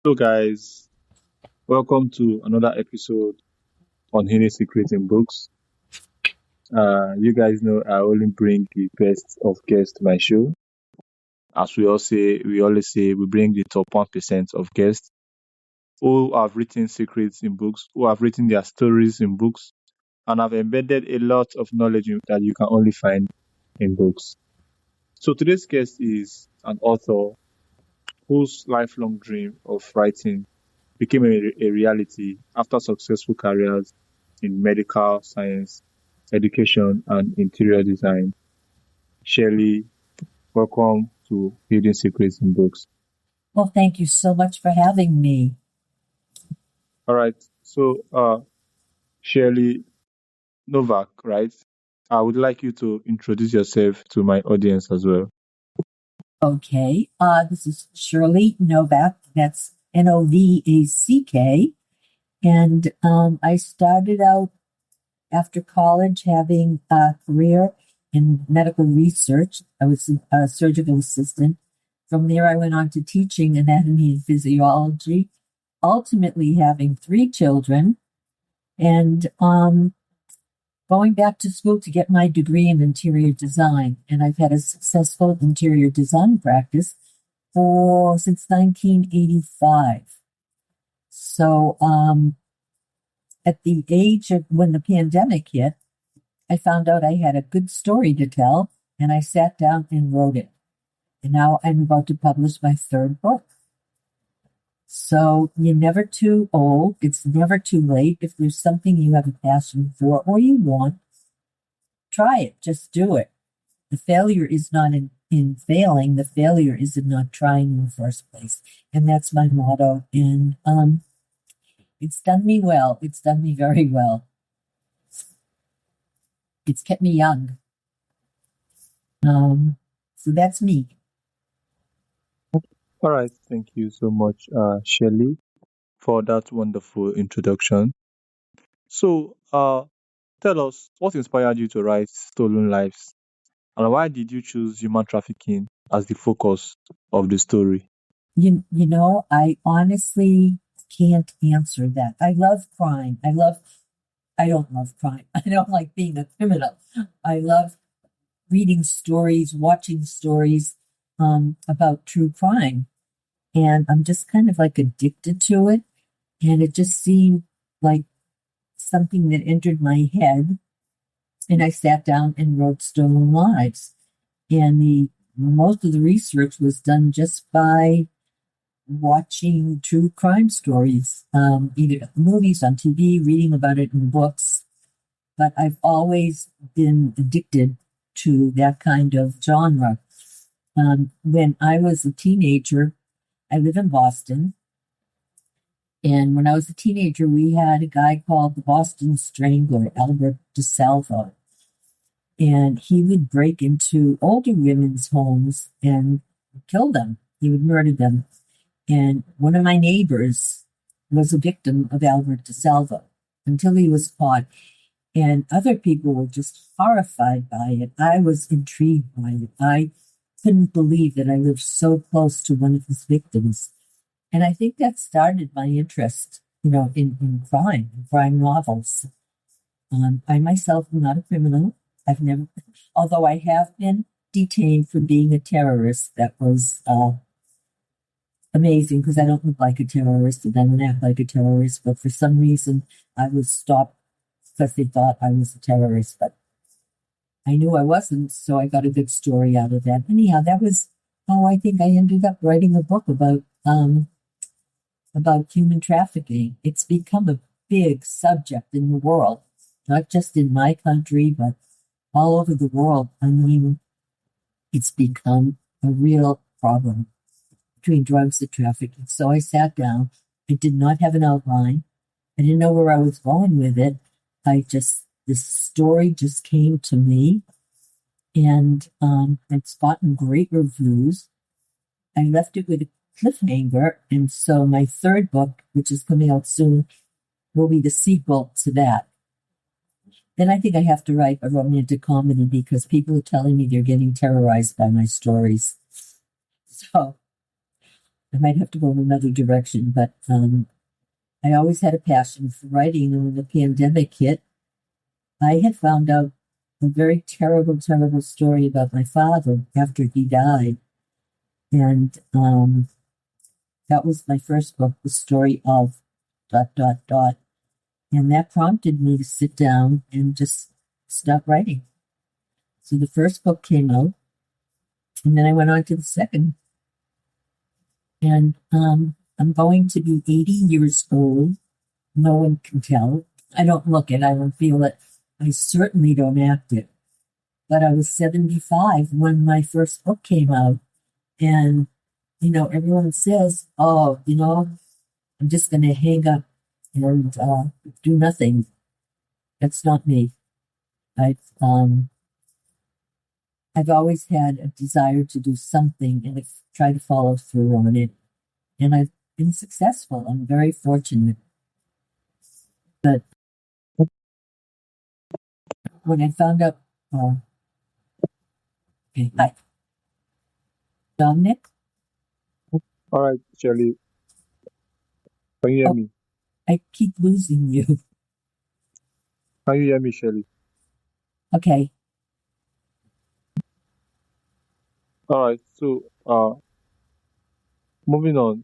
Hello, guys. Welcome to another episode on hidden secrets in books. You guys know I only bring the best of guests to my show. As we always say, we bring the top 1% of guests who have written secrets in books, who have written their stories in books, and have embedded a lot of knowledge that you can only find in books. So today's guest is an author whose lifelong dream of writing became a reality after successful careers in medical science, education, and interior design. Shirley, welcome to Hidden Secrets in Books. Well, thank you so much for having me. All right. So, Shirley Novack, right? I would like you to introduce yourself to my audience as well. Okay. This is Shirley Novack. That's Novack. And I started out after college having a career in medical research. I was a surgical assistant. From there, I went on to teaching anatomy and physiology, ultimately having 3 children and going back to school to get my degree in interior design. And I've had a successful interior design practice since 1985. So at the age of when the pandemic hit, I found out I had a good story to tell, and I sat down and wrote it. And now I'm about to publish my 3rd book. So you're never too old. It's never too late. If there's something you have a passion for or you want, try it. Just do it. The failure is not in failing. The failure is in not trying in the first place. And that's my motto. And it's done me well. It's done me very well. It's kept me young. So that's me. All right. Thank you so much, Shirley, for that wonderful introduction. So, tell us what inspired you to write Stolen Lives, and why did you choose human trafficking as the focus of the story? You know, I honestly can't answer that. I love crime. I don't love crime. I don't like being a criminal. I love reading stories, watching stories about true crime. And I'm just kind of like addicted to it. And it just seemed like something that entered my head. And I sat down and wrote Stolen Lives. And most of the research was done just by watching true crime stories, either movies on TV, reading about it in books. But I've always been addicted to that kind of genre. When I was a teenager, I live in Boston. And when I was a teenager, we had a guy called the Boston Strangler, Albert DeSalvo. And he would break into older women's homes and kill them. He would murder them. And one of my neighbors was a victim of Albert DeSalvo until he was caught. And other people were just horrified by it. I was intrigued by it. I couldn't believe that I lived so close to one of his victims. And I think that started my interest, in crime novels. I myself am not a criminal. I've never, although I have been detained for being a terrorist. That was amazing because I don't look like a terrorist and I don't act like a terrorist. But for some reason, I was stopped because they thought I was a terrorist. But I knew I wasn't, so I got a good story out of that. Anyhow, that was how I think I ended up writing a book about human trafficking. It's become a big subject in the world, not just in my country, but all over the world. I mean, it's become a real problem between drugs and trafficking. So I sat down. I did not have an outline. I didn't know where I was going with it. This story just came to me, and it's gotten great reviews. I left it with a cliffhanger, and so my 3rd book, which is coming out soon, will be the sequel to that. Then I think I have to write a romantic comedy because people are telling me they're getting terrorized by my stories. So I might have to go in another direction, but I always had a passion for writing. And when the pandemic hit, I had found out a very terrible, terrible story about my father after he died. And that was my first book, the story of ... And that prompted me to sit down and just stop writing. So the first book came out, and then I went on to the second. And I'm going to be 80 years old. No one can tell. I don't look it. I don't feel it. I certainly don't act it. But I was 75 when my first book came out. And, everyone says, oh, I'm just going to hang up and do nothing. That's not me. I've, um, I've always had a desire to do something and try to follow through on it. And I've been successful. I'm very fortunate. But when I found out, okay, hi, Dominic. All right, Shirley, can you hear Oh, me? I keep losing you. Can you hear me, Shirley? Okay. All right, so moving on.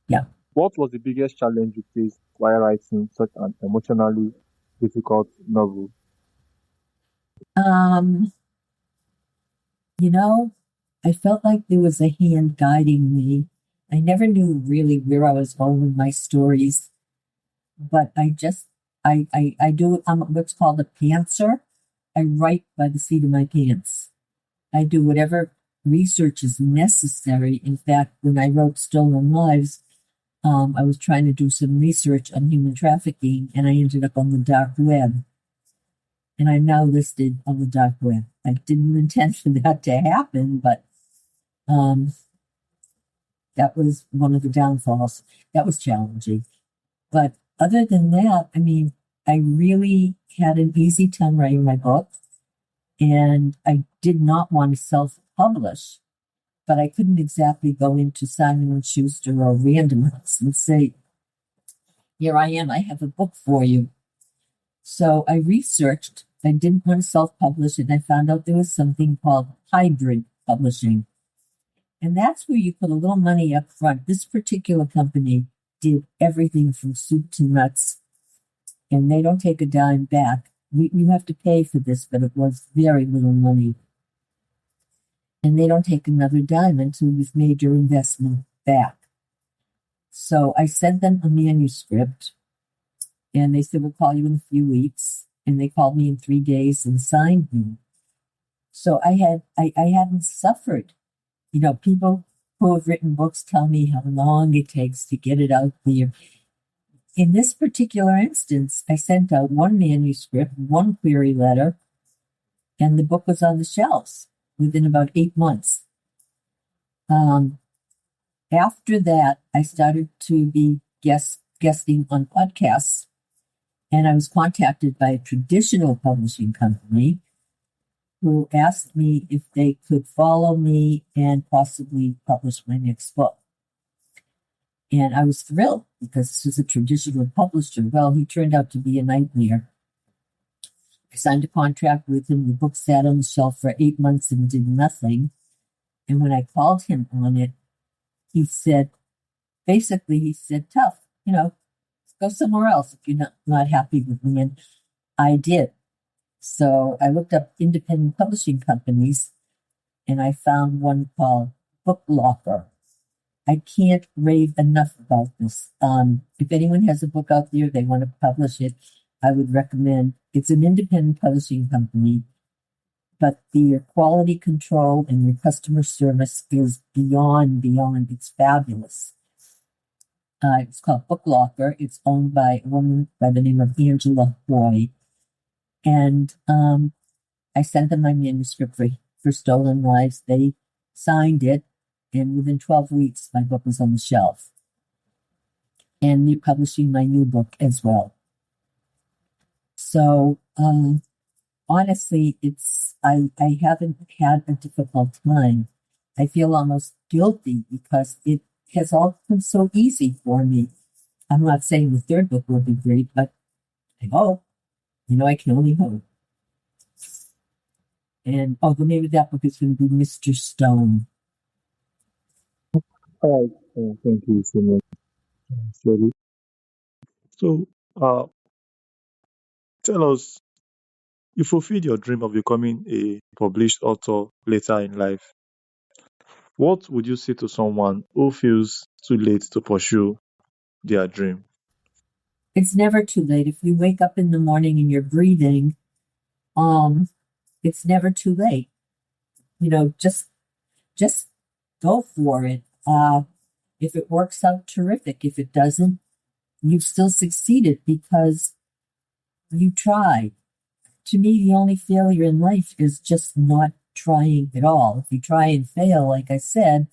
Yeah. What was the biggest challenge you faced while writing such an emotionally difficult novel? Um, you know, I felt like there was a hand guiding me. I never knew really where I was going with my stories, but I do, I'm what's called a pantser. I write by the seat of my pants. I do whatever research is necessary. In fact, when I wrote Stolen Lives, I was trying to do some research on human trafficking, and I ended up on the dark web. And I'm now listed on the dark web. I didn't intend for that to happen, but um, that was one of the downfalls. That was challenging. But other than that, I mean, I really had an easy time writing my book, and I did not want to self-publish, but I couldn't exactly go into Simon and Schuster or Random House and say, "Here I am. I have a book for you." So I researched. I didn't want to self-publish, and I found out there was something called hybrid publishing. And that's where you put a little money up front. This particular company did everything from soup to nuts, and they don't take a dime back. You have to pay for this, but it was very little money. And they don't take another dime until you've made your investment back. So I sent them a manuscript, and they said, "We'll call you in a few weeks." And they called me in 3 days and signed me. So I hadn't suffered. People who have written books tell me how long it takes to get it out there. In this particular instance, I sent out one manuscript, one query letter, and the book was on the shelves within about 8 months. After that, I started to be guesting on podcasts, and I was contacted by a traditional publishing company who asked me if they could follow me and possibly publish my next book. And I was thrilled because this was a traditional publisher. Well, he turned out to be a nightmare. I signed a contract with him. The book sat on the shelf for 8 months and did nothing. And when I called him on it, he said, tough, go somewhere else if you're not happy with me. And I did. So I looked up independent publishing companies, and I found one called Book Locker. I can't rave enough about this. If anyone has a book out there, they want to publish it, I would recommend. It's an independent publishing company, but their quality control and their customer service is beyond. It's fabulous. It's called Book Locker. It's owned by a woman by the name of Angela Hoy. And I sent them my manuscript for Stolen Lives. They signed it, and within 12 weeks, my book was on the shelf. And they're publishing my new book as well. So, honestly, I haven't had a difficult time. I feel almost guilty because it has all been so easy for me. I'm not saying the third book will be great, but I hope. I can only hope. And the name of that book is going to be Mr. Stone. All right. Thank you so much, Shirley. So, uh, tell us, you fulfilled your dream of becoming a published author later in life. What would you say to someone who feels too late to pursue their dream? It's never too late. If you wake up in the morning and you're breathing, it's never too late. Just go for it. If it works out, terrific. If it doesn't, you've still succeeded because you tried. To me, the only failure in life is just not trying at all. If you try and fail, like I said,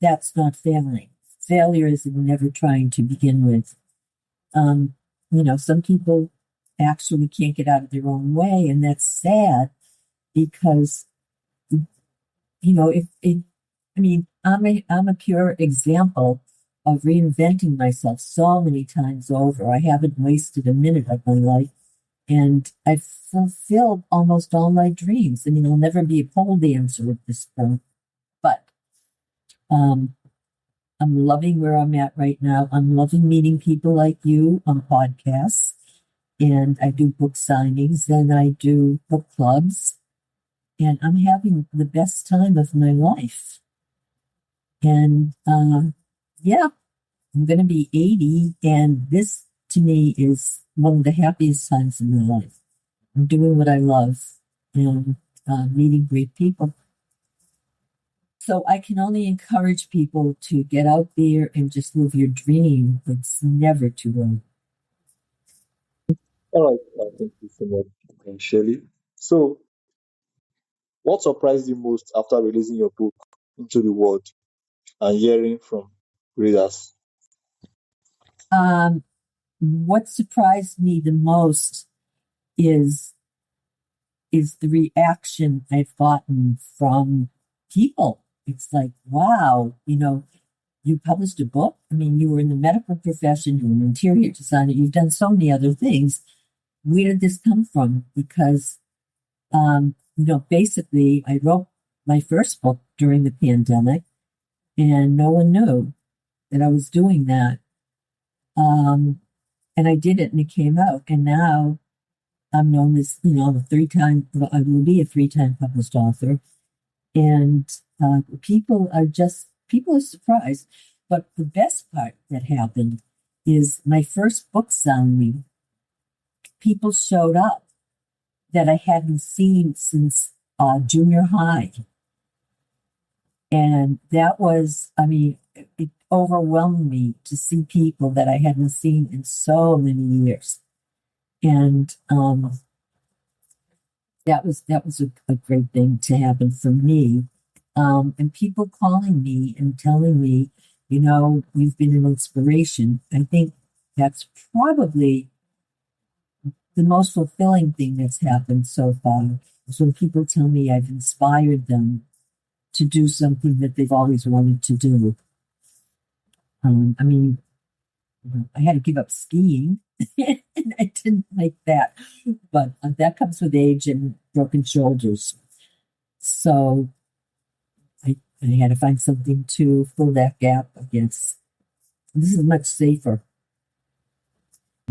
that's not failing. Failure is never trying to begin with. Um, some people actually can't get out of their own way, and that's sad because, I'm a pure example of reinventing myself so many times over. I haven't wasted a minute of my life, and I've fulfilled almost all my dreams. I'll never be a pole dancer at this point, but um, I'm loving where I'm at right now. I'm loving meeting people like you on podcasts, and I do book signings, and I do book clubs, and I'm having the best time of my life. And yeah, I'm going to be 80, and this to me is one of the happiest times in my life. I'm doing what I love and meeting great people. So I can only encourage people to get out there and just live your dream. It's never too late. All right. Thank you so much, Shirley. So, what surprised you most after releasing your book into the world and hearing from readers? Um, what surprised me the most is the reaction I've gotten from people. It's like, wow, you published a book. You were in the medical profession, you were an interior designer, you've done so many other things. Where did this come from? Because, basically, I wrote my first book during the pandemic, and no one knew that I was doing that. And I did it, and it came out, and now I'm known as, I will be a three-time published author. And people are surprised. But the best part that happened is my first book signing, people showed up that I hadn't seen since junior high. And that was, it overwhelmed me to see people that I hadn't seen in so many years. And that was a great thing to happen for me. And people calling me and telling me, you've been an inspiration. I think that's probably the most fulfilling thing that's happened so far is when people tell me I've inspired them to do something that they've always wanted to do. I had to give up skiing, and I didn't like that, but that comes with age and broken shoulders. So I had to find something to fill that gap, I guess. This is much safer.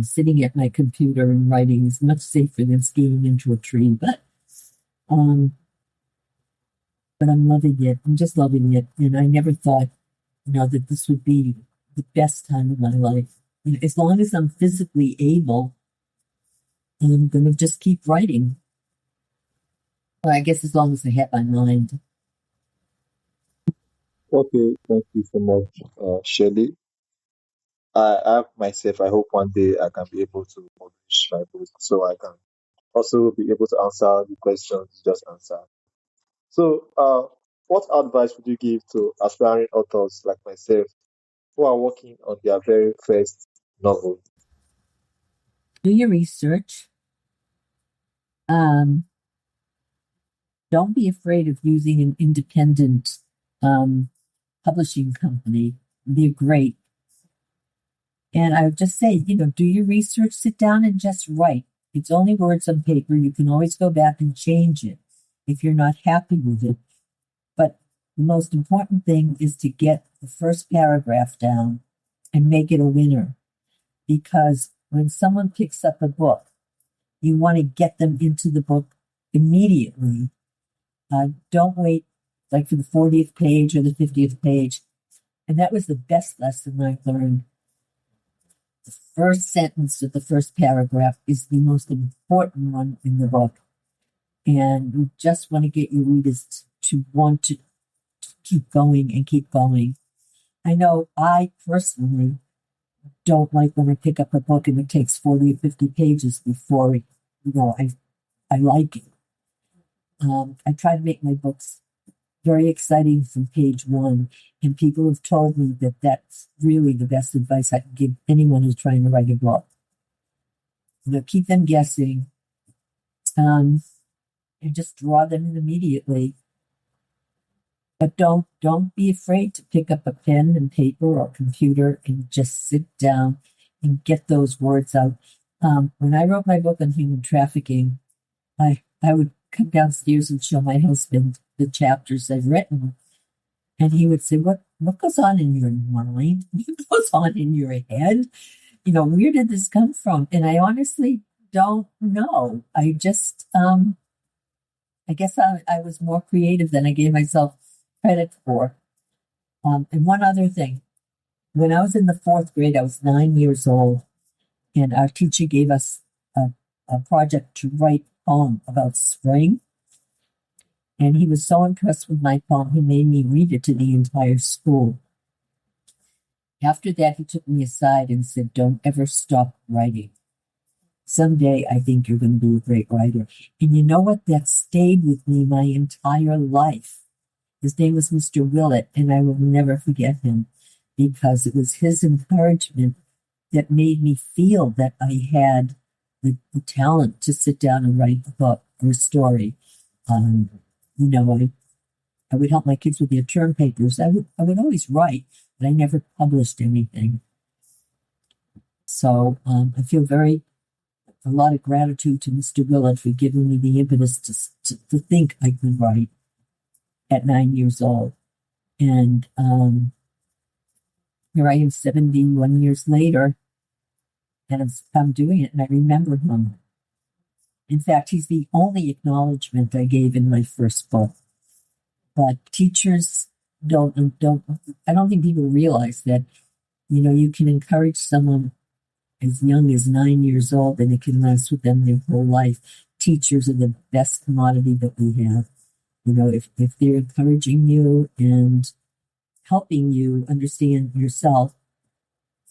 Sitting at my computer and writing is much safer than skiing into a tree, um, but I'm loving it. I'm just loving it. And I never thought, that this would be the best time of my life. As long as I'm physically able, I'm going to just keep writing. Well, I guess as long as I have my mind. Okay, thank you so much, Shirley. I have myself, I hope one day I can be able to publish my book so I can also be able to answer the questions you just answered. So, what advice would you give to aspiring authors like myself who are working on their very first novel? Do your research. Um, don't be afraid of using an independent um, publishing company. they're great. And I would just say, do your research, sit down and just write. It's only words on paper. You can always go back and change it if you're not happy with it. But the most important thing is to get the first paragraph down and make it a winner. Because when someone picks up a book, you want to get them into the book immediately. Don't wait like for the 40th page or the 50th page. And that was the best lesson I learned. The first sentence of the first paragraph is the most important one in the book. And you just want to get your readers to want to keep going and keep going. I know I personally don't like when I pick up a book and it takes 40 or 50 pages before, I like it. I try to make my books very exciting from page one, and people have told me that that's really the best advice I can give anyone who's trying to write a book. Keep them guessing, and just draw them in immediately. But don't be afraid to pick up a pen and paper or computer and just sit down and get those words out. When I wrote my book on human trafficking, I would come downstairs and show my husband the chapters I've written. And he would say, what goes on in your mind? What goes on in your head? Where did this come from? And I honestly don't know. I just, I guess I was more creative than I gave myself credit for. And one other thing, when I was in the 4th grade, I was 9 years old, and our teacher gave us a project to write a poem about spring. And he was so impressed with my poem, he made me read it to the entire school. After that, he took me aside and said, "Don't ever stop writing. Someday, I think you're going to be a great writer." And you know what? That stayed with me my entire life. His name was Mr. Willett, and I will never forget him, because it was his encouragement that made me feel that I had the talent to sit down and write a book or a story. I would help my kids with their term papers. I would always write, but I never published anything. So I feel a lot of gratitude to Mr. Willett for giving me the impetus to think I could write at 9 years old. And here I am 71 years later, and I'm doing it, and I remember him. In fact, he's the only acknowledgement I gave in my first book. But teachers I don't think people realize that, you can encourage someone as young as 9 years old, and it can last with them their whole life. Teachers are the best commodity that we have. If they're encouraging you and helping you understand yourself,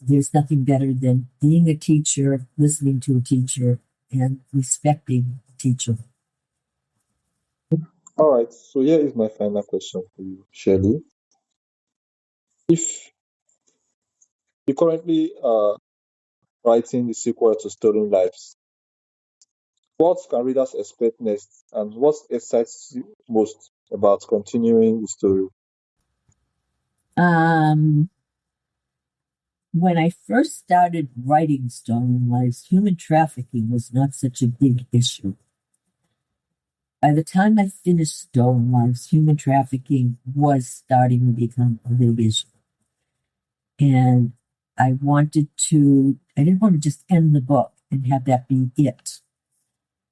there's nothing better than being a teacher, listening to a teacher, and respecting a teacher. All right. So here is my final question for you, Shirley. If you currently are writing the sequel to Stolen Lives, what can readers expect next, and what excites you most about continuing the story? When I first started writing Stolen Lives, human trafficking was not such a big issue. By the time I finished Stolen Lives, human trafficking was starting to become a big issue. And I didn't want to just end the book and have that be it.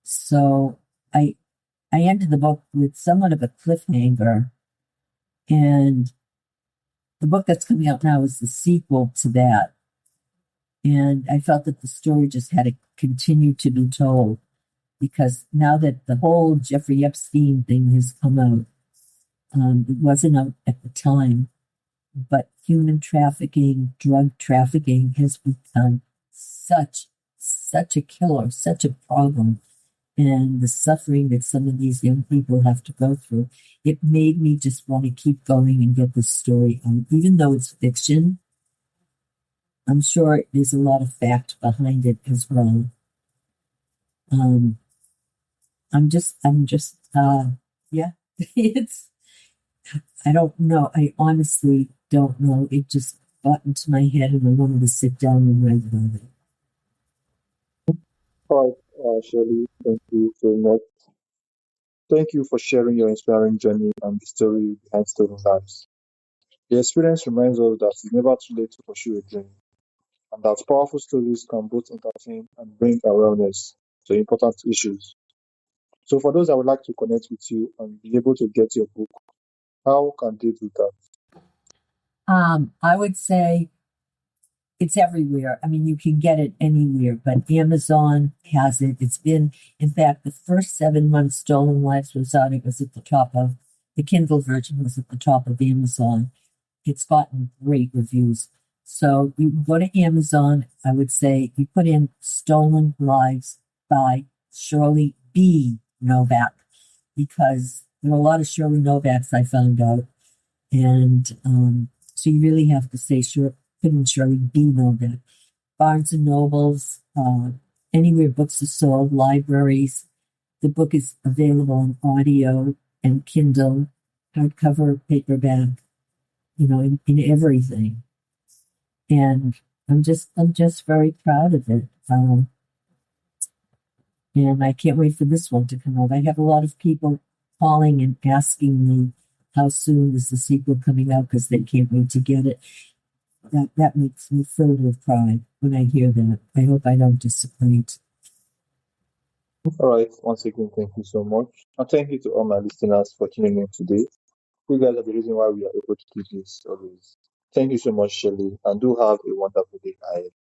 So I ended the book with somewhat of a cliffhanger, and the book that's coming out now is the sequel to that. And I felt that the story just had to continue to be told, because now that the whole Jeffrey Epstein thing has come out, it wasn't out at the time, but human trafficking, drug trafficking has become such a killer, such a problem. And the suffering that some of these young people have to go through, it made me just want to keep going and get this story out. Even though it's fiction, I'm sure there's a lot of fact behind it as well. Yeah, I don't know. I honestly don't know. got into my head and I wanted to sit down and write about it. All right, Shirley, thank you so much. Thank you for sharing your inspiring journey and the story behind Stolen Lives. The experience reminds us that it's never too late to pursue a dream, and that powerful stories can both entertain and bring awareness to important issues. So, for those that would like to connect with you and be able to get your book, how can they do that? I would say it's everywhere. I mean, you can get it anywhere, but Amazon has it. It's been, in fact, the first 7 months Stolen Lives was out. It was at the top of the Kindle version was at the top of Amazon. It's gotten great reviews. So you can go to Amazon. I would say you put in Stolen Lives by Shirley B. Novack, because there are a lot of Shirley Novacks I found out. And so you really have to say, sure, put in Shirley B. Novack. Barnes and Nobles, anywhere books are sold, libraries. The book is available in audio and Kindle, hardcover, paperback, in everything. And I'm just very proud of it. And I can't wait for this one to come out. I have a lot of people calling and asking me how soon is the sequel coming out because they can't wait to get it. That makes me filled with pride when I hear that. I hope I don't disappoint. All right, once again, thank you so much. And thank you to all my listeners for tuning in today. You guys are the reason why we are able to do this always. Thank you so much, Shirley, and do have a wonderful day ahead.